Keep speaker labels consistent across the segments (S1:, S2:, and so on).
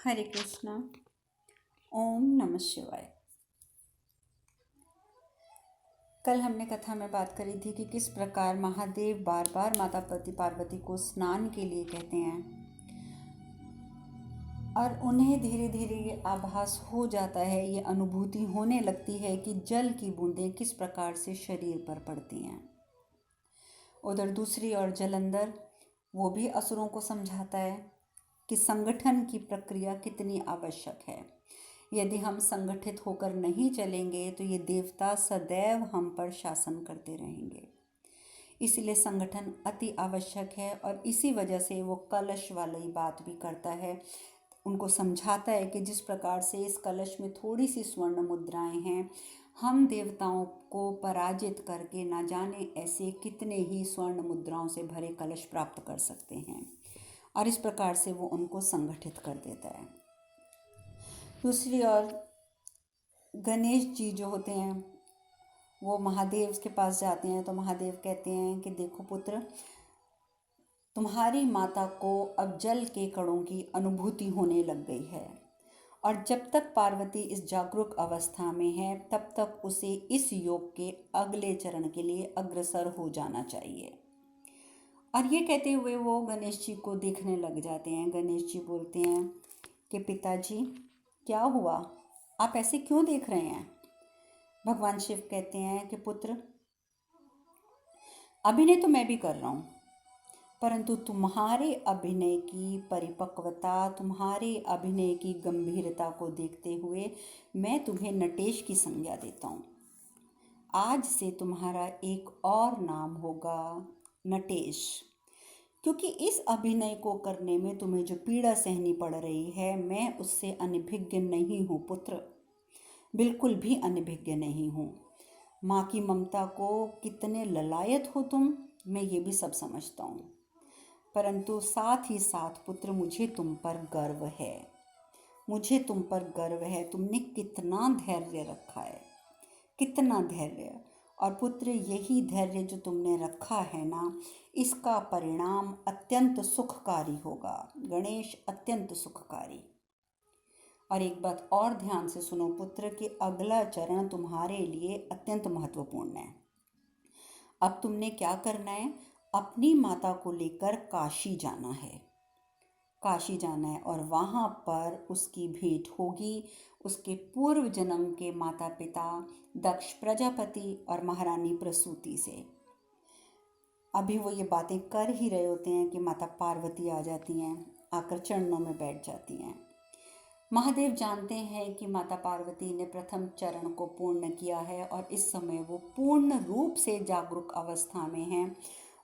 S1: हरे कृष्णा। ओम नमः शिवाय। कल हमने कथा में बात करी थी कि किस प्रकार महादेव बार बार माता पार्वती को स्नान के लिए कहते हैं और उन्हें धीरे धीरे ये आभास हो जाता है, ये अनुभूति होने लगती है कि जल की बूंदें किस प्रकार से शरीर पर पड़ती हैं। उधर दूसरी ओर जलंधर वो भी असुरों को समझाता है कि संगठन की प्रक्रिया कितनी आवश्यक है। यदि हम संगठित होकर नहीं चलेंगे तो ये देवता सदैव हम पर शासन करते रहेंगे। इसलिए संगठन अति आवश्यक है और इसी वजह से वो कलश वाली बात भी करता है। उनको समझाता है कि जिस प्रकार से इस कलश में थोड़ी सी स्वर्ण मुद्राएं हैं, हम देवताओं को पराजित करके ना जाने ऐसे कितने ही स्वर्ण मुद्राओं से भरे कलश प्राप्त कर सकते हैं। और इस प्रकार से वो उनको संगठित कर देता है। दूसरी ओर गणेश जी जो होते हैं वो महादेव के पास जाते हैं तो महादेव कहते हैं कि देखो पुत्र, तुम्हारी माता को अब जल के कणों की अनुभूति होने लग गई है और जब तक पार्वती इस जागरूक अवस्था में है तब तक उसे इस योग के अगले चरण के लिए अग्रसर हो जाना चाहिए। और ये कहते हुए वो गणेश जी को देखने लग जाते हैं। गणेश जी बोलते हैं कि पिताजी क्या हुआ, आप ऐसे क्यों देख रहे हैं? भगवान शिव कहते हैं कि पुत्र, अभिनय तो मैं भी कर रहा हूँ, परंतु तुम्हारे अभिनय की परिपक्वता, तुम्हारे अभिनय की गंभीरता को देखते हुए मैं तुम्हें नटेश की संज्ञा देता हूँ। आज से तुम्हारा एक और नाम होगा नटेश, क्योंकि इस अभिनय को करने में तुम्हें जो पीड़ा सहनी पड़ रही है मैं उससे अनभिज्ञ नहीं हूँ पुत्र, बिल्कुल भी अनभिज्ञ नहीं हूँ। माँ की ममता को कितने ललायत हो तुम, मैं ये भी सब समझता हूँ, परंतु साथ ही साथ पुत्र मुझे तुम पर गर्व है, मुझे तुम पर गर्व है। तुमने कितना धैर्य रखा है, कितना धैर्य। और पुत्र यही धैर्य जो तुमने रखा है ना, इसका परिणाम अत्यंत सुखकारी होगा गणेश, अत्यंत सुखकारी। और एक बात और ध्यान से सुनो पुत्र कि अगला चरण तुम्हारे लिए अत्यंत महत्वपूर्ण है। अब तुमने क्या करना है, अपनी माता को लेकर काशी जाना है, काशी जाना है और वहाँ पर उसकी भेंट होगी उसके पूर्व जन्म के माता पिता दक्ष प्रजापति और महारानी प्रसूति से। अभी वो ये बातें कर ही रहे होते हैं कि माता पार्वती आ जाती हैं, आकर चरणों में बैठ जाती हैं। महादेव जानते हैं कि माता पार्वती ने प्रथम चरण को पूर्ण किया है और इस समय वो पूर्ण रूप से जागरूक अवस्था में हैं।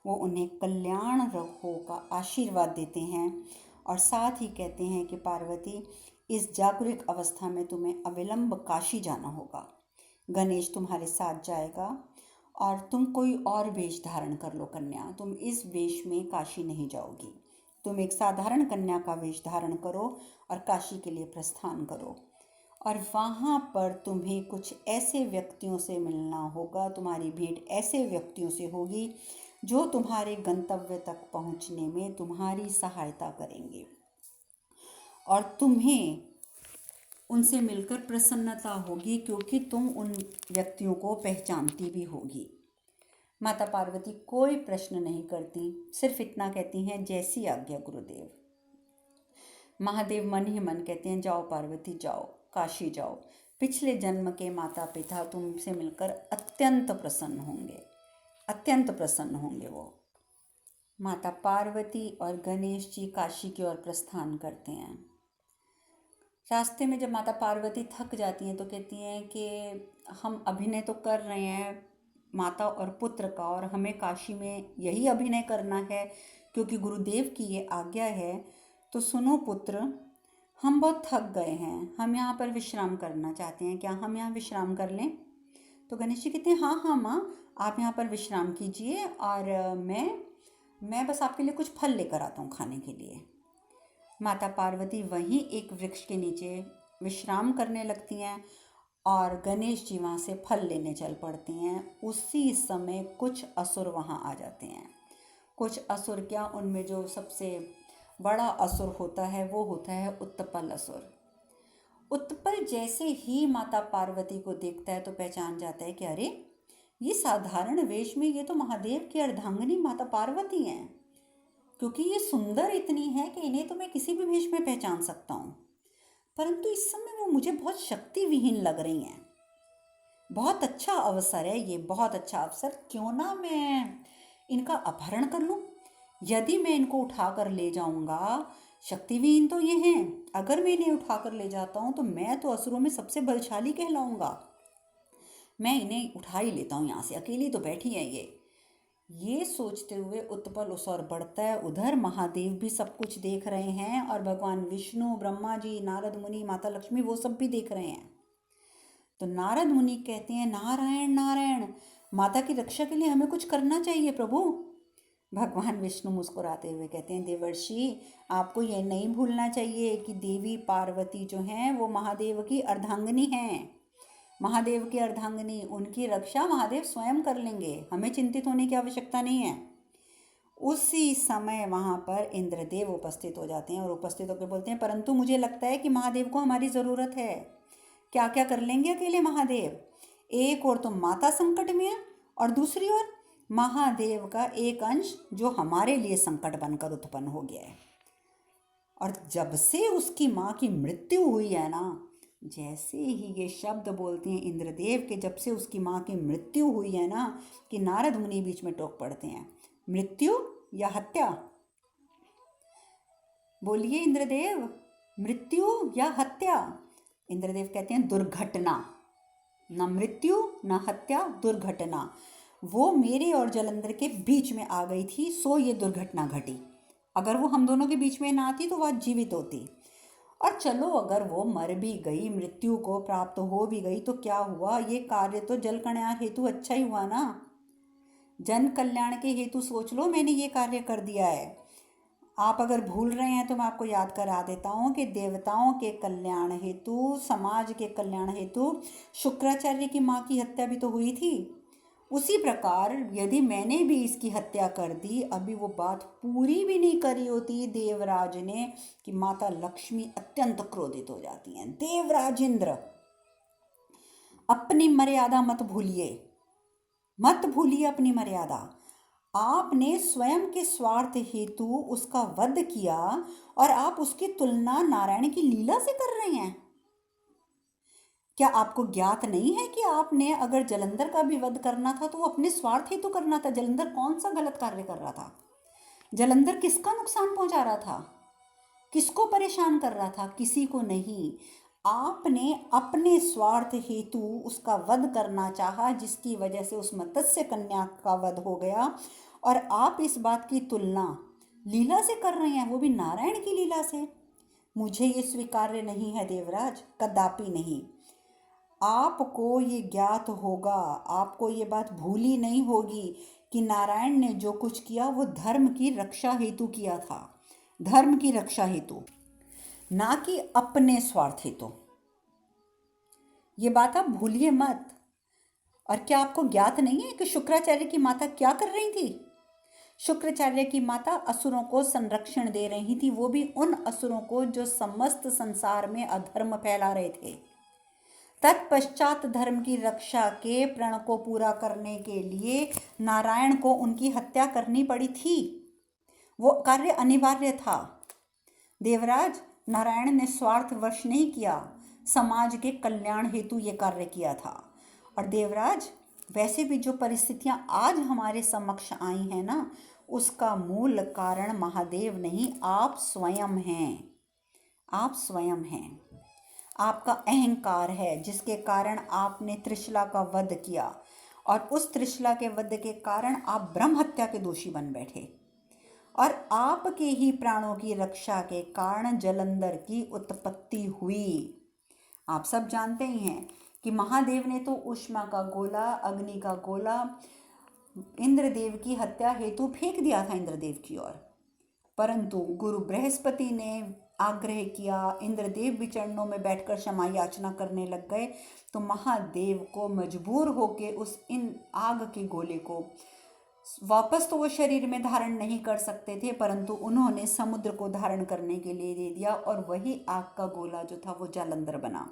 S1: वो उन्हें कल्याण रखो का आशीर्वाद देते हैं और साथ ही कहते हैं कि पार्वती, इस जागरूक अवस्था में तुम्हें अविलंब काशी जाना होगा। गणेश तुम्हारे साथ जाएगा और तुम कोई और वेश धारण कर लो कन्या, तुम इस वेश में काशी नहीं जाओगी। तुम एक साधारण कन्या का वेश धारण करो और काशी के लिए प्रस्थान करो और वहाँ पर तुम्हें कुछ ऐसे व्यक्तियों से मिलना होगा, तुम्हारी भेंट ऐसे व्यक्तियों से होगी जो तुम्हारे गंतव्य तक पहुँचने में तुम्हारी सहायता करेंगे और तुम्हें उनसे मिलकर प्रसन्नता होगी क्योंकि तुम उन व्यक्तियों को पहचानती भी होगी। माता पार्वती कोई प्रश्न नहीं करती, सिर्फ इतना कहती हैं जैसी आज्ञा गुरुदेव। महादेव मन ही मन कहते हैं जाओ पार्वती जाओ, काशी जाओ। पिछले जन्म के माता पिता तुमसे मिलकर अत्यंत प्रसन्न होंगे, अत्यंत प्रसन्न होंगे वो। माता पार्वती और गणेश जी काशी की ओर प्रस्थान करते हैं। रास्ते में जब माता पार्वती थक जाती हैं तो कहती हैं कि हम अभिनय तो कर रहे हैं माता और पुत्र का और हमें काशी में यही अभिनय करना है क्योंकि गुरुदेव की ये आज्ञा है। तो सुनो पुत्र, हम बहुत थक गए हैं, हम यहाँ पर विश्राम करना चाहते हैं, क्या हम यहाँ विश्राम कर लें? तो गणेश जी कहते हैं हाँ हाँ माँ, आप यहाँ पर विश्राम कीजिए और मैं बस आपके लिए कुछ फल लेकर आता हूँ खाने के लिए। माता पार्वती वहीं एक वृक्ष के नीचे विश्राम करने लगती हैं और गणेश जी वहाँ से फल लेने चल पड़ते हैं। उसी समय कुछ असुर वहाँ आ जाते हैं। कुछ असुर क्या, उनमें जो सबसे बड़ा असुर होता है, वो होता है उत्पल असुर। उत्पल जैसे ही माता पार्वती को देखता है तो पहचान जाता है कि अरे, ये साधारण वेश में ये तो महादेव की अर्धांगिनी माता पार्वती हैं, क्योंकि ये सुंदर इतनी है कि इन्हें तो मैं किसी भी वेश में पहचान सकता हूँ। परंतु इस समय वो मुझे बहुत शक्ति विहीन लग रही हैं। बहुत अच्छा अवसर है ये, बहुत अच्छा अवसर, क्यों ना मैं इनका अपहरण कर लूँ। यदि मैं इनको उठाकर ले जाऊंगा, शक्तिविहीन तो ये हैं, अगर मैं इन्हें उठाकर ले जाता हूँ तो मैं तो असुरों में सबसे बलशाली कहलाऊंगा। मैं इन्हें उठा ही लेता हूँ यहाँ से, अकेली तो बैठी है ये सोचते हुए उत्पल उस ओर बढ़ता है। उधर महादेव भी सब कुछ देख रहे हैं और भगवान विष्णु, ब्रह्मा जी, नारद मुनि, माता लक्ष्मी, वो सब भी देख रहे हैं। तो नारद मुनि कहते हैं, नारायण नारायण, माता की रक्षा के लिए हमें कुछ करना चाहिए प्रभु। भगवान विष्णु मुस्कुराते हुए कहते हैं, देवर्षि, आपको ये नहीं भूलना चाहिए कि देवी पार्वती जो हैं वो महादेव की अर्धांगिनी हैं। महादेव की अर्धांगिनी, उनकी रक्षा महादेव स्वयं कर लेंगे, हमें चिंतित होने की आवश्यकता नहीं है। उसी समय वहाँ पर इंद्रदेव उपस्थित हो जाते हैं और उपस्थित होकर बोलते हैं, परंतु मुझे लगता है कि महादेव को हमारी ज़रूरत है। क्या क्या कर लेंगे अकेले महादेव? एक और तो माता संकट में है और दूसरी ओर महादेव का एक अंश जो हमारे लिए संकट बनकर उत्पन्न हो गया है। और जब से उसकी माँ की मृत्यु हुई है ना, जैसे ही ये शब्द बोलते हैं इंद्रदेव के, जब से उसकी माँ की मृत्यु हुई है ना, कि नारद मुनि बीच में टोक पड़ते हैं, मृत्यु या हत्या? बोलिए इंद्रदेव, मृत्यु या हत्या? इंद्रदेव कहते हैं दुर्घटना। न मृत्यु न हत्या, दुर्घटना। वो मेरे और जलंधर के बीच में आ गई थी, सो ये दुर्घटना घटी। अगर वो हम दोनों के बीच में ना आती तो वह जीवित होती। और चलो, अगर वो मर भी गई, मृत्यु को प्राप्त हो भी गई, तो क्या हुआ? ये कार्य तो जल कल्याण हेतु अच्छा ही हुआ ना। जन कल्याण के हेतु सोच लो, मैंने ये कार्य कर दिया है। आप अगर भूल रहे हैं तो मैं आपको याद करा देता हूँ कि देवताओं के कल्याण हेतु, समाज के कल्याण हेतु शुक्राचार्य की माँ की हत्या भी तो हुई थी। उसी प्रकार यदि मैंने भी इसकी हत्या कर दी, अभी वो बात पूरी भी नहीं करी होती देवराज ने, कि माता लक्ष्मी अत्यंत क्रोधित हो जाती हैं। देवराज इंद्र, अपनी मर्यादा मत भूलिए, मत भूलिए अपनी मर्यादा। आपने स्वयं के स्वार्थ हेतु उसका वध किया और आप उसकी तुलना नारायण की लीला से कर रहे हैं। क्या आपको ज्ञात नहीं है कि आपने अगर जलंधर का भी वध करना था तो वो अपने स्वार्थ हेतु करना था? जलंधर कौन सा गलत कार्य कर रहा था? जलंधर किसका नुकसान पहुंचा रहा था? किसको परेशान कर रहा था? किसी को नहीं। आपने अपने स्वार्थ हेतु उसका वध करना चाहा, जिसकी वजह से उस मत्स्य कन्या का वध हो गया। और आप इस बात की तुलना लीला से कर रहे हैं, वो भी नारायण की लीला से। मुझे ये स्वीकार्य नहीं है देवराज, कदापि नहीं। आपको ये ज्ञात होगा, आपको ये बात भूली नहीं होगी कि नारायण ने जो कुछ किया वो धर्म की रक्षा हेतु किया था, धर्म की रक्षा हेतु, ना कि अपने स्वार्थ हेतु। ये बात आप भूलिए मत। और क्या आपको ज्ञात नहीं है कि शुक्राचार्य की माता क्या कर रही थी? शुक्राचार्य की माता असुरों को संरक्षण दे रही थी, वो भी उन असुरों को जो समस्त संसार में अधर्म फैला रहे थे। तत्पश्चात धर्म की रक्षा के प्रण को पूरा करने के लिए नारायण को उनकी हत्या करनी पड़ी थी। वो कार्य अनिवार्य था। देवराज, नारायण ने स्वार्थवश नहीं किया, समाज के कल्याण हेतु ये कार्य किया था। और देवराज, वैसे भी जो परिस्थितियां आज हमारे समक्ष आई हैं ना, उसका मूल कारण महादेव नहीं, आप स्वयं हैं। आप स्वयं हैं। आपका अहंकार है, जिसके कारण आपने त्रिशला का वध किया और उस त्रिशला के वध के कारण आप ब्रह्म हत्या के दोषी बन बैठे। और आपके ही प्राणों की रक्षा के कारण जलंधर की उत्पत्ति हुई। आप सब जानते ही हैं कि महादेव ने तो ऊष्मा का गोला, अग्नि का गोला इंद्रदेव की हत्या हेतु फेंक दिया था इंद्रदेव की ओर, परंतु गुरु बृहस्पति ने आग्रह किया, इंद्रदेव भी चरणों में बैठकर क्षमा याचना करने लग गए, तो महादेव को मजबूर होके उस इन आग के गोले को वापस तो वो शरीर में धारण नहीं कर सकते थे, परंतु उन्होंने समुद्र को धारण करने के लिए दे दिया और वही आग का गोला जो था वो जालंधर बना।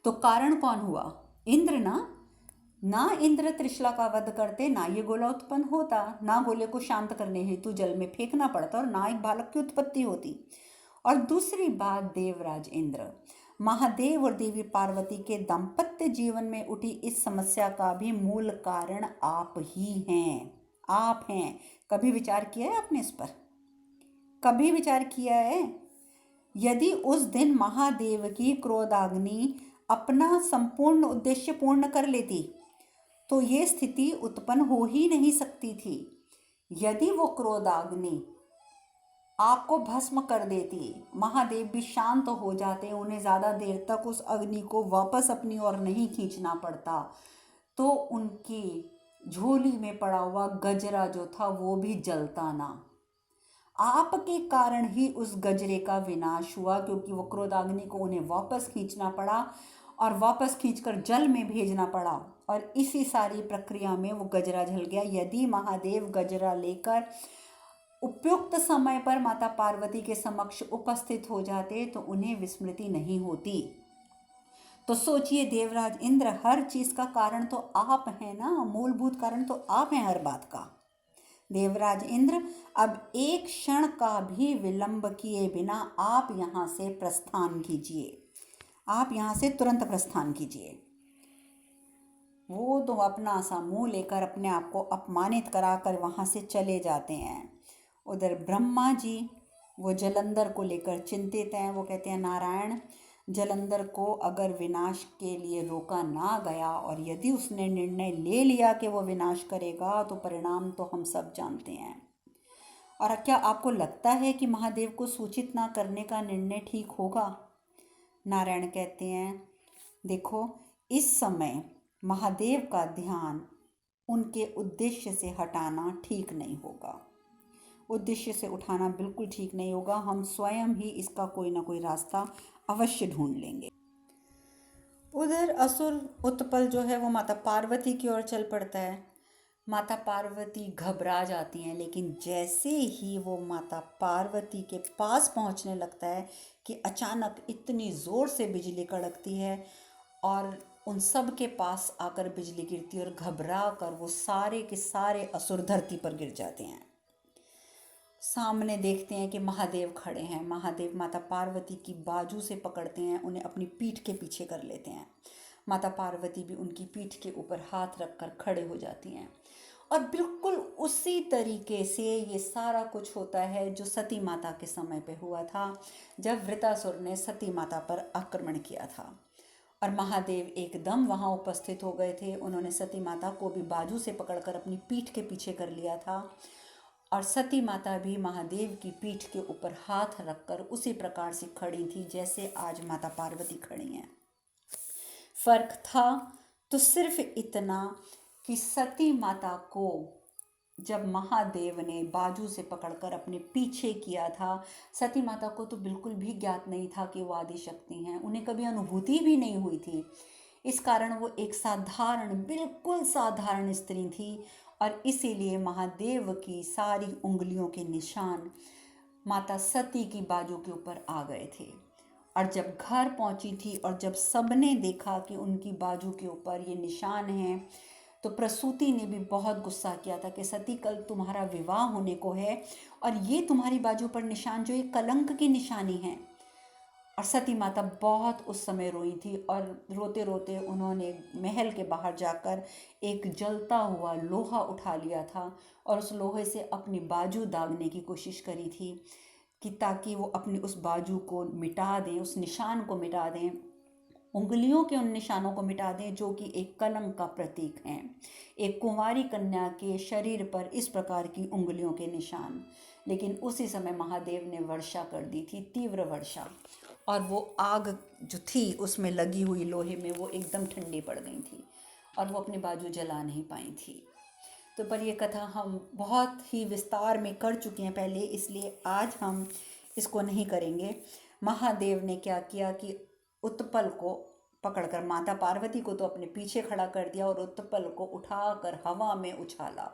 S1: तो कारण कौन हुआ? इंद्र ना। ना इंद्र त्रिशला का वध करते, ना ये गोला उत्पन्न होता, ना गोले को शांत करने हेतु जल में फेंकना पड़ता और ना एक बालक की उत्पत्ति होती। और दूसरी बात, देवराज इंद्र, महादेव और देवी पार्वती के दाम्पत्य जीवन में उठी इस समस्या का भी मूल कारण आप ही हैं। आप हैं। कभी विचार किया है आपने इस पर? कभी विचार किया है? यदि उस दिन महादेव की क्रोधाग्नि अपना संपूर्ण उद्देश्य पूर्ण कर लेती तो ये स्थिति उत्पन्न हो ही नहीं सकती थी। यदि वो क्रोधाग्नि आपको भस्म कर देती, महादेव भी शांत हो जाते, उन्हें ज़्यादा देर तक उस अग्नि को वापस अपनी ओर नहीं खींचना पड़ता, तो उनकी झोली में पड़ा हुआ गजरा जो था वो भी जलता ना। आपके कारण ही उस गजरे का विनाश हुआ, क्योंकि वो क्रोधाग्नि को उन्हें वापस खींचना पड़ा और वापस खींचकर जल में भेजना पड़ा, और इसी सारी प्रक्रिया में वो गजरा जल गया। यदि महादेव गजरा लेकर उपयुक्त समय पर माता पार्वती के समक्ष उपस्थित हो जाते तो उन्हें विस्मृति नहीं होती। तो सोचिए देवराज इंद्र, हर चीज का कारण तो आप हैं ना, मूलभूत कारण तो आप हैं हर बात का। देवराज इंद्र, अब एक क्षण का भी विलंब किए बिना आप यहाँ से प्रस्थान कीजिए। आप यहाँ से तुरंत प्रस्थान कीजिए। वो तो अपना सा मुंह लेकर अपने आप को अपमानित कराकर वहाँ से चले जाते हैं। उधर ब्रह्मा जी वो जलंधर को लेकर चिंतित हैं। वो कहते हैं, नारायण, जलंधर को अगर विनाश के लिए रोका ना गया और यदि उसने निर्णय ले लिया कि वो विनाश करेगा तो परिणाम तो हम सब जानते हैं। और क्या आपको लगता है कि महादेव को सूचित ना करने का निर्णय ठीक होगा? नारायण कहते हैं, देखो, इस समय महादेव का ध्यान उनके उद्देश्य से हटाना ठीक नहीं होगा। उद्देश्य से उठाना बिल्कुल ठीक नहीं होगा। हम स्वयं ही इसका कोई ना कोई रास्ता अवश्य ढूंढ लेंगे। उधर असुर उत्पल जो है वो माता पार्वती की ओर चल पड़ता है। माता पार्वती घबरा जाती हैं, लेकिन जैसे ही वो माता पार्वती के पास पहुंचने लगता है कि अचानक इतनी ज़ोर से बिजली कड़कती है और उन सब के पास आकर बिजली गिरती है और घबरा कर वो सारे के सारे असुर धरती पर गिर जाते हैं। सामने देखते हैं कि महादेव खड़े हैं। महादेव माता पार्वती की बाजू से पकड़ते हैं, उन्हें अपनी पीठ के पीछे कर लेते हैं। माता पार्वती भी उनकी पीठ के ऊपर हाथ रखकर खड़े हो जाती हैं। और बिल्कुल उसी तरीके से ये सारा कुछ होता है जो सती माता के समय पे हुआ था, जब वृतासुर ने सती माता पर आक्रमण किया था। और महादेव एकदम वहाँ उपस्थित हो गए थे। उन्होंने सती माता को भी बाजू से पकड़कर अपनी पीठ के पीछे कर लिया था और सती माता भी महादेव की पीठ के ऊपर हाथ रखकर उसी प्रकार से खड़ी थी जैसे आज माता पार्वती खड़ी हैं। फर्क था तो सिर्फ इतना कि सती माता को जब महादेव ने बाजू से पकड़कर अपने पीछे किया था, सती माता को तो बिल्कुल भी ज्ञात नहीं था कि वो आदि शक्ति हैं। उन्हें कभी अनुभूति भी नहीं हुई थी। इस कारण वो एक साधारण, बिल्कुल साधारण स्त्री थी और इसीलिए महादेव की सारी उंगलियों के निशान माता सती की बाजू के ऊपर आ गए थे। और जब घर पहुंची थी और जब सबने देखा कि उनकी बाजू के ऊपर ये निशान हैं, तो प्रसूति ने भी बहुत गुस्सा किया था कि सती, कल तुम्हारा विवाह होने को है और ये तुम्हारी बाजू पर निशान जो एक कलंक की निशानी है। और सती माता बहुत उस समय रोई थी और रोते रोते उन्होंने महल के बाहर जाकर एक जलता हुआ लोहा उठा लिया था और उस लोहे से अपनी बाजू दागने की कोशिश करी थी कि ताकि वो अपनी उस बाजू को मिटा दें, उस निशान को मिटा दें, उंगलियों के उन निशानों को मिटा दें जो कि एक कलंक का प्रतीक हैं। एक कुंवारी कन्या के शरीर पर इस प्रकार की उंगलियों के निशान। लेकिन उसी समय महादेव ने वर्षा कर दी थी, तीव्र वर्षा, और वो आग जो थी उसमें लगी हुई लोहे में वो एकदम ठंडी पड़ गई थी और वो अपनी बाजू जला नहीं पाई थी। तो पर ये कथा हम बहुत ही विस्तार में कर चुके हैं पहले, इसलिए आज हम इसको नहीं करेंगे। महादेव ने क्या किया कि उत्पल को पकड़कर, माता पार्वती को तो अपने पीछे खड़ा कर दिया और उत्पल को उठाकर हवा में उछाला।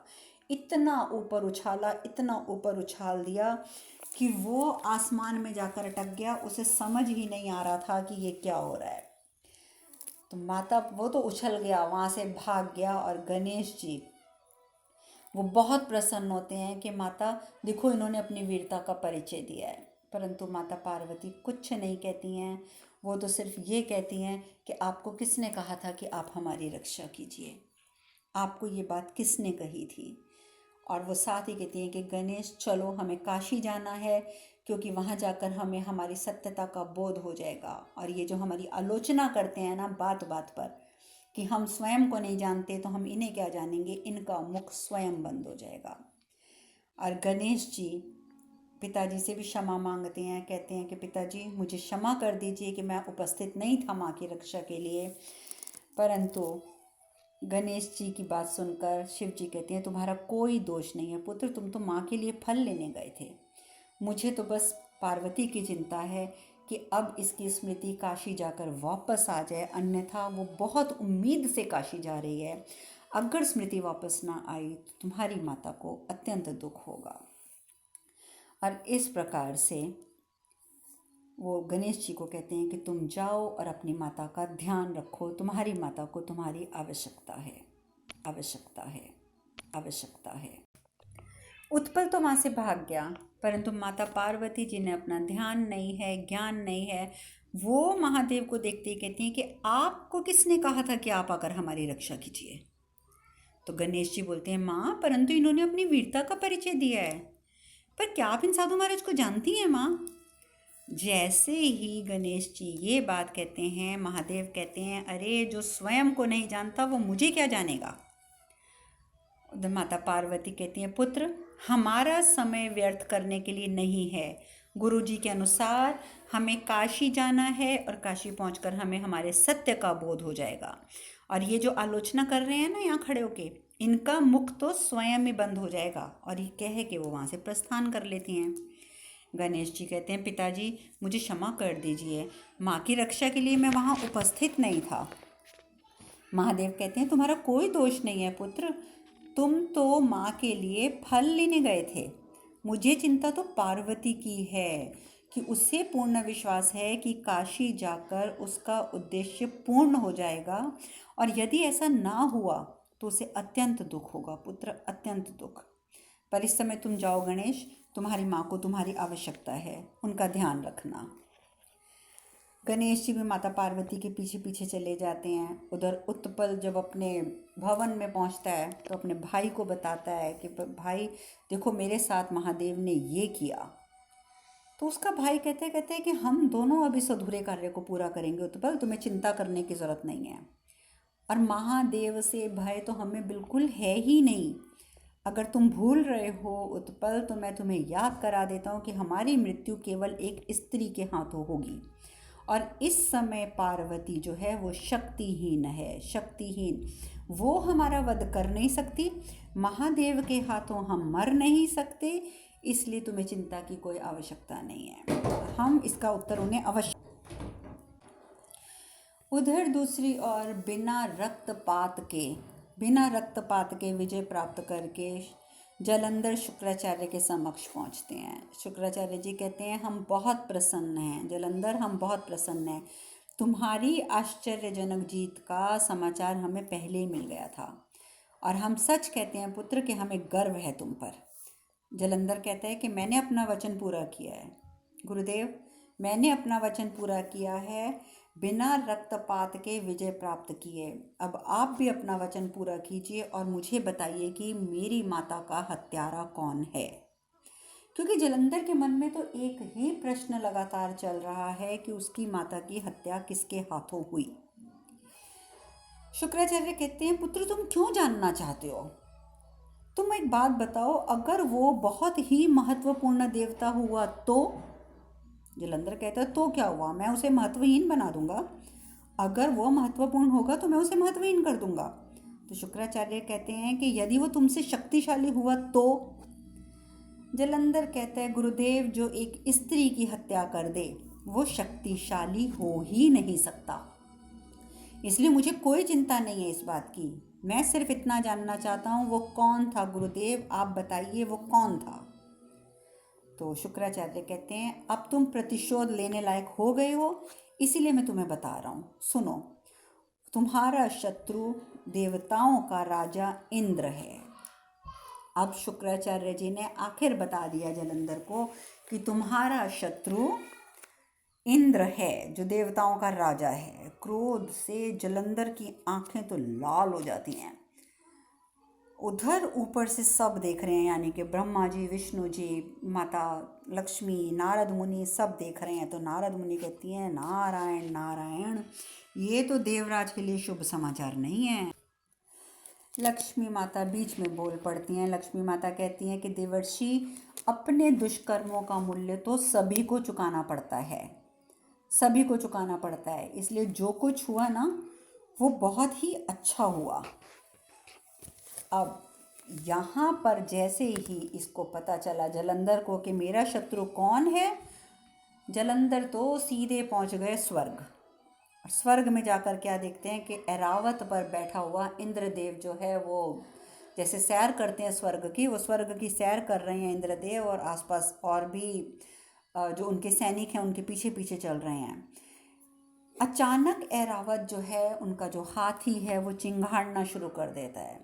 S1: इतना ऊपर उछाला, इतना ऊपर उछाल दिया कि वो आसमान में जाकर अटक गया। उसे समझ ही नहीं आ रहा था कि ये क्या हो रहा है। तो माता, वो तो उछल गया, वहाँ से भाग गया। और गणेश जी वो बहुत प्रसन्न होते हैं कि माता देखो, इन्होंने अपनी वीरता का परिचय दिया है। परंतु माता पार्वती कुछ नहीं कहती हैं। वो तो सिर्फ ये कहती हैं कि आपको किसने कहा था कि आप हमारी रक्षा कीजिए, आपको ये बात किसने कही थी। और वो साथ ही कहती हैं कि गणेश चलो, हमें काशी जाना है, क्योंकि वहाँ जाकर हमें हमारी सत्यता का बोध हो जाएगा। और ये जो हमारी आलोचना करते हैं ना बात बात पर कि हम स्वयं को नहीं जानते, तो हम इन्हें क्या जानेंगे, इनका मुख स्वयं बंद हो जाएगा। और गणेश जी पिताजी से भी क्षमा मांगते हैं, कहते हैं कि पिताजी मुझे क्षमा कर दीजिए कि मैं उपस्थित नहीं था माँ की रक्षा के लिए। परंतु गणेश जी की बात सुनकर शिव जी कहते हैं तुम्हारा कोई दोष नहीं है पुत्र, तुम तो माँ के लिए फल लेने गए थे। मुझे तो बस पार्वती की चिंता है कि अब इसकी स्मृति काशी जाकर वापस आ जाए, अन्यथा वो बहुत उम्मीद से काशी जा रही है। अगर स्मृति वापस ना आई तो तुम्हारी माता को अत्यंत दुख होगा। और इस प्रकार से वो गणेश जी को कहते हैं कि तुम जाओ और अपनी माता का ध्यान रखो, तुम्हारी माता को तुम्हारी आवश्यकता है, आवश्यकता है, आवश्यकता है। उत्पल तो वहाँ से भाग गया, परंतु माता पार्वती जिन्हें अपना ध्यान नहीं है, ज्ञान नहीं है, वो महादेव को देखते ही कहती हैं कि आपको किसने कहा था कि आप आकर हमारी रक्षा कीजिए। तो गणेश जी बोलते हैं माँ, परंतु इन्होंने अपनी वीरता का परिचय दिया है। पर क्या आप इन साधु महाराज को जानती हैं माँ? जैसे ही गणेश जी ये बात कहते हैं, महादेव कहते हैं अरे जो स्वयं को नहीं जानता वो मुझे क्या जानेगा। उधर माता पार्वती कहती हैं पुत्र, हमारा समय व्यर्थ करने के लिए नहीं है। गुरु जी के अनुसार हमें काशी जाना है और काशी पहुंचकर हमें हमारे सत्य का बोध हो जाएगा। और ये जो आलोचना कर रहे हैं ना यहाँ खड़े होके, इनका मुख तो स्वयं ही बंद हो जाएगा। और ये कह के वो वहाँ से प्रस्थान कर लेती हैं। गणेश जी कहते हैं पिताजी मुझे क्षमा कर दीजिए, माँ की रक्षा के लिए मैं वहाँ उपस्थित नहीं था। महादेव कहते हैं तुम्हारा कोई दोष नहीं है पुत्र, तुम तो माँ के लिए फल लेने गए थे। मुझे चिंता तो पार्वती की है कि उसे पूर्ण विश्वास है कि काशी जाकर उसका उद्देश्य पूर्ण हो जाएगा, और यदि ऐसा ना हुआ तो उसे अत्यंत दुख होगा पुत्र, अत्यंत दुख। पर इस समय तुम जाओ गणेश, तुम्हारी माँ को तुम्हारी आवश्यकता है, उनका ध्यान रखना। गणेश जी भी माता पार्वती के पीछे पीछे चले जाते हैं। उधर उत्पल जब अपने भवन में पहुंचता है तो अपने भाई को बताता है कि भाई देखो मेरे साथ महादेव ने ये किया। तो उसका भाई कहते हैं कि हम दोनों अब इस अधूरे कार्य को पूरा करेंगे उत्पल, तुम्हें चिंता करने की ज़रूरत नहीं है। और महादेव से भय तो हमें बिल्कुल है ही नहीं। अगर तुम भूल रहे हो उत्पल, तो मैं तुम्हें याद करा देता हूँ कि हमारी मृत्यु केवल एक स्त्री के हाथों होगी। और इस समय पार्वती जो है वो शक्तिहीन है, शक्तिहीन, वो हमारा वध कर नहीं सकती। महादेव के हाथों हम मर नहीं सकते, इसलिए तुम्हें चिंता की कोई आवश्यकता नहीं है। हम इसका उत्तर उन्हें अवश्य। उधर दूसरी ओर बिना रक्तपात के विजय प्राप्त करके जलंधर शुक्राचार्य के समक्ष पहुंचते हैं। शुक्राचार्य जी कहते हैं हम बहुत प्रसन्न हैं जलंधर, हम बहुत प्रसन्न हैं। तुम्हारी आश्चर्यजनक जीत का समाचार हमें पहले ही मिल गया था, और हम सच कहते हैं पुत्र कि हमें गर्व है तुम पर। जलंधर कहता है कि मैंने अपना वचन पूरा किया है गुरुदेव, मैंने अपना वचन पूरा किया है, बिना रक्तपात के विजय प्राप्त किए। अब आप भी अपना वचन पूरा कीजिए और मुझे बताइए कि मेरी माता का हत्यारा कौन है। क्योंकि जलंधर के मन में तो एक ही प्रश्न लगातार चल रहा है कि उसकी माता की हत्या किसके हाथों हुई। शुक्राचार्य कहते हैं पुत्र तुम क्यों जानना चाहते हो? तुम एक बात बताओ, अगर वो बहुत ही महत्वपूर्ण देवता हुआ तो? जलंधर कहता है तो क्या हुआ, मैं उसे महत्वहीन बना दूंगा। अगर वो महत्वपूर्ण होगा तो मैं उसे महत्वहीन कर दूंगा। तो शुक्राचार्य कहते हैं कि यदि वो तुमसे शक्तिशाली हुआ तो? जलंधर कहता है गुरुदेव जो एक स्त्री की हत्या कर दे वो शक्तिशाली हो ही नहीं सकता, इसलिए मुझे कोई चिंता नहीं है इस बात की। मैं सिर्फ इतना जानना चाहता हूँ वो कौन था गुरुदेव, आप बताइए वो कौन था। तो शुक्राचार्य कहते हैं अब तुम प्रतिशोध लेने लायक हो गए हो, इसीलिए मैं तुम्हें बता रहा हूँ, सुनो। तुम्हारा शत्रु देवताओं का राजा इंद्र है। अब शुक्राचार्य जी ने आखिर बता दिया जलंधर को कि तुम्हारा शत्रु इंद्र है, जो देवताओं का राजा है। क्रोध से जलंधर की आंखें तो लाल हो जाती हैं। उधर ऊपर से सब देख रहे हैं, यानी कि ब्रह्मा जी, विष्णु जी, माता लक्ष्मी, नारद मुनि सब देख रहे हैं। तो नारद मुनि कहती हैं नारायण नारायण, ये तो देवराज के लिए शुभ समाचार नहीं है। लक्ष्मी माता बीच में बोल पड़ती हैं। लक्ष्मी माता कहती हैं कि देवर्षि, अपने दुष्कर्मों का मूल्य तो सभी को चुकाना पड़ता है, सभी को चुकाना पड़ता है। इसलिए जो कुछ हुआ ना वो बहुत ही अच्छा हुआ। अब यहाँ पर जैसे ही इसको पता चला जलंधर को कि मेरा शत्रु कौन है, जलंधर तो सीधे पहुँच गए स्वर्ग। स्वर्ग में जाकर क्या देखते हैं कि ऐरावत पर बैठा हुआ इंद्रदेव जो है वो जैसे सैर करते हैं स्वर्ग की, वो स्वर्ग की सैर कर रहे हैं इंद्रदेव, और आसपास और भी जो उनके सैनिक हैं उनके पीछे पीछे चल रहे हैं। अचानक ऐरावत जो है, उनका जो हाथी है, वो चिंघाड़ना शुरू कर देता है।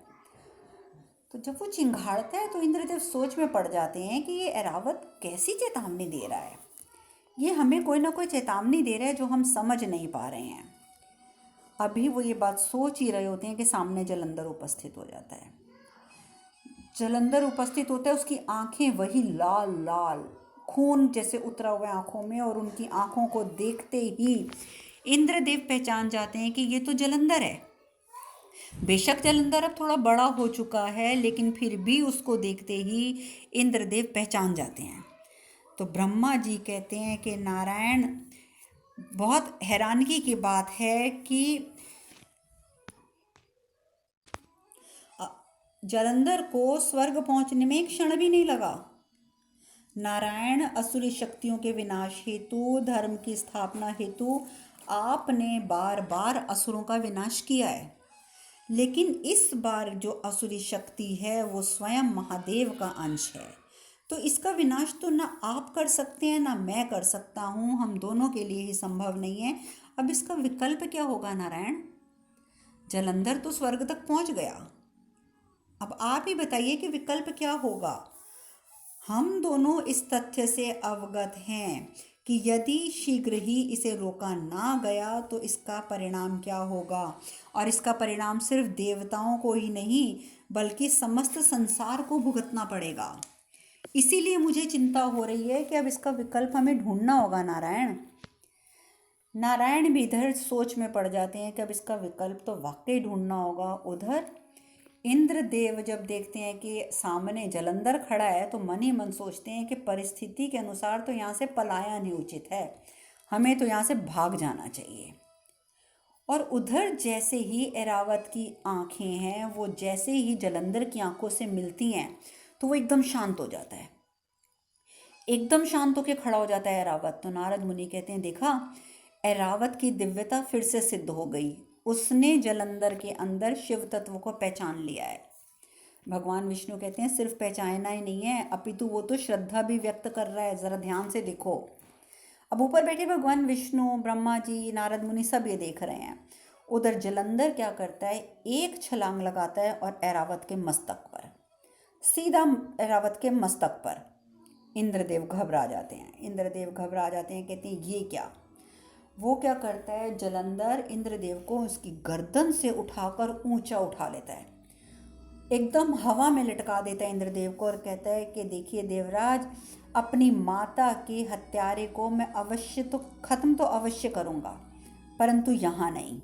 S1: तो जब वो चिंघाड़ता है तो इंद्रदेव सोच में पड़ जाते हैं कि ये ऐरावत कैसी चेतावनी दे रहा है, ये हमें कोई ना कोई चेतावनी दे रहा है जो हम समझ नहीं पा रहे हैं। अभी वो ये बात सोच ही रहे होते हैं कि सामने जलंधर उपस्थित हो जाता है। जलंधर उपस्थित होता है, उसकी आंखें वही लाल लाल, खून जैसे उतरा हुआ है आंखों में, और उनकी आंखों को देखते ही इंद्रदेव पहचान जाते हैं कि ये तो जलंधर है। बेशक जलंधर अब थोड़ा बड़ा हो चुका है, लेकिन फिर भी उसको देखते ही इंद्रदेव पहचान जाते हैं। तो ब्रह्मा जी कहते हैं कि नारायण, बहुत हैरानगी की बात है कि जलंधर को स्वर्ग पहुंचने में एक क्षण भी नहीं लगा। नारायण, असुरी शक्तियों के विनाश हेतु, धर्म की स्थापना हेतु आपने बार बार असुरों का विनाश किया है, लेकिन इस बार जो असुरी शक्ति है वो स्वयं महादेव का अंश है। तो इसका विनाश तो ना आप कर सकते हैं ना मैं कर सकता हूँ, हम दोनों के लिए ही संभव नहीं है। अब इसका विकल्प क्या होगा नारायण? जलंधर तो स्वर्ग तक पहुँच गया, अब आप ही बताइए कि विकल्प क्या होगा। हम दोनों इस तथ्य से अवगत हैं कि यदि शीघ्र ही इसे रोका ना गया तो इसका परिणाम क्या होगा, और इसका परिणाम सिर्फ देवताओं को ही नहीं बल्कि समस्त संसार को भुगतना पड़ेगा। इसीलिए मुझे चिंता हो रही है कि अब इसका विकल्प हमें ढूंढना होगा नारायण। नारायण भी इधर सोच में पड़ जाते हैं कि अब इसका विकल्प तो वाकई ढूंढना होगा। उधर इंद्रदेव जब देखते हैं कि सामने जलंधर खड़ा है तो मन ही मन सोचते हैं कि परिस्थिति के अनुसार तो यहाँ से पलायन ही उचित है, हमें तो यहाँ से भाग जाना चाहिए। और उधर जैसे ही ऐरावत की आंखें हैं वो जैसे ही जलंधर की आंखों से मिलती हैं तो वो एकदम शांत हो जाता है, एकदम शांत होकर खड़ा हो जाता है ऐरावत। तो नारद मुनि कहते हैं देखा, ऐरावत की दिव्यता फिर से सिद्ध हो गई, उसने जलंधर के अंदर शिव तत्व को पहचान लिया है। भगवान विष्णु कहते हैं सिर्फ पहचाना ही नहीं है अपितु वो तो श्रद्धा भी व्यक्त कर रहा है, ज़रा ध्यान से देखो। अब ऊपर बैठे भगवान विष्णु, ब्रह्मा जी, नारद मुनि सब ये देख रहे हैं। उधर जलंधर क्या करता है, एक छलांग लगाता है और ऐरावत के मस्तक पर, सीधा ऐरावत के मस्तक पर। इंद्रदेव घबरा जाते हैं, इंद्रदेव घबरा जाते हैं, कहते हैं ये क्या। वो क्या करता है, जलंधर इंद्रदेव को उसकी गर्दन से उठाकर ऊंचा उठा लेता है, एकदम हवा में लटका देता है इंद्रदेव को, और कहता है कि देखिए देवराज, अपनी माता के हत्यारे को मैं अवश्य तो खत्म तो अवश्य करूँगा, परंतु यहाँ नहीं,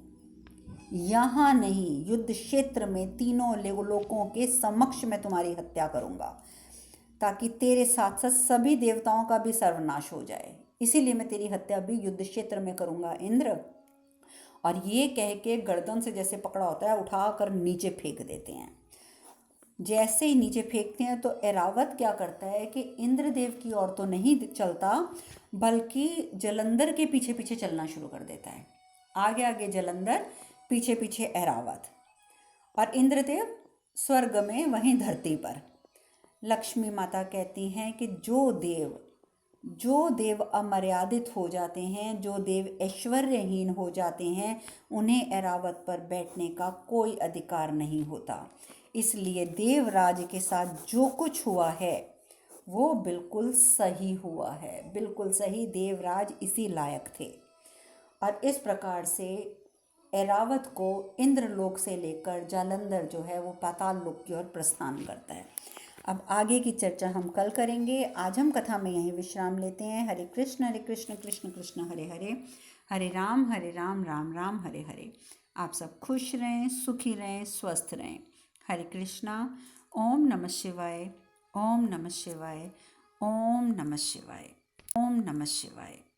S1: यहाँ नहीं, युद्ध क्षेत्र में तीनों लोकों के समक्ष मैं तुम्हारी हत्या करूँगा, ताकि तेरे साथ साथ सभी देवताओं का भी सर्वनाश हो जाए। इसीलिए मैं तेरी हत्या भी युद्ध क्षेत्र में करूँगा इंद्र। और ये कह के गर्दन से जैसे पकड़ा होता है उठा कर नीचे फेंक देते हैं। जैसे ही नीचे फेंकते हैं तो ऐरावत क्या करता है कि इंद्रदेव की ओर तो नहीं चलता बल्कि जलंधर के पीछे पीछे चलना शुरू कर देता है। आगे आगे जलंधर, पीछे पीछे ऐरावत। और इंद्रदेव स्वर्ग में, वहीं धरती पर। लक्ष्मी माता कहती हैं कि जो देव अमर्यादित हो जाते हैं, जो देव ऐश्वर्यहीन हो जाते हैं, उन्हें ऐरावत पर बैठने का कोई अधिकार नहीं होता। इसलिए देवराज के साथ जो कुछ हुआ है वो बिल्कुल सही हुआ है, बिल्कुल सही। देवराज इसी लायक थे। और इस प्रकार से ऐरावत को इंद्रलोक से लेकर जालंधर जो है वो पाताल लोक की ओर प्रस्थान करता है। अब आगे की चर्चा हम कल करेंगे। आज हम कथा में यहीं विश्राम लेते हैं। हरे कृष्ण कृष्ण कृष्ण हरे हरे, हरे राम राम राम हरे हरे। आप सब खुश रहें, सुखी रहें, स्वस्थ रहें। हरे कृष्णा। ओम नमः शिवाय, ओम नमः शिवाय, ओम नमः शिवाय, ओम नमः शिवाय।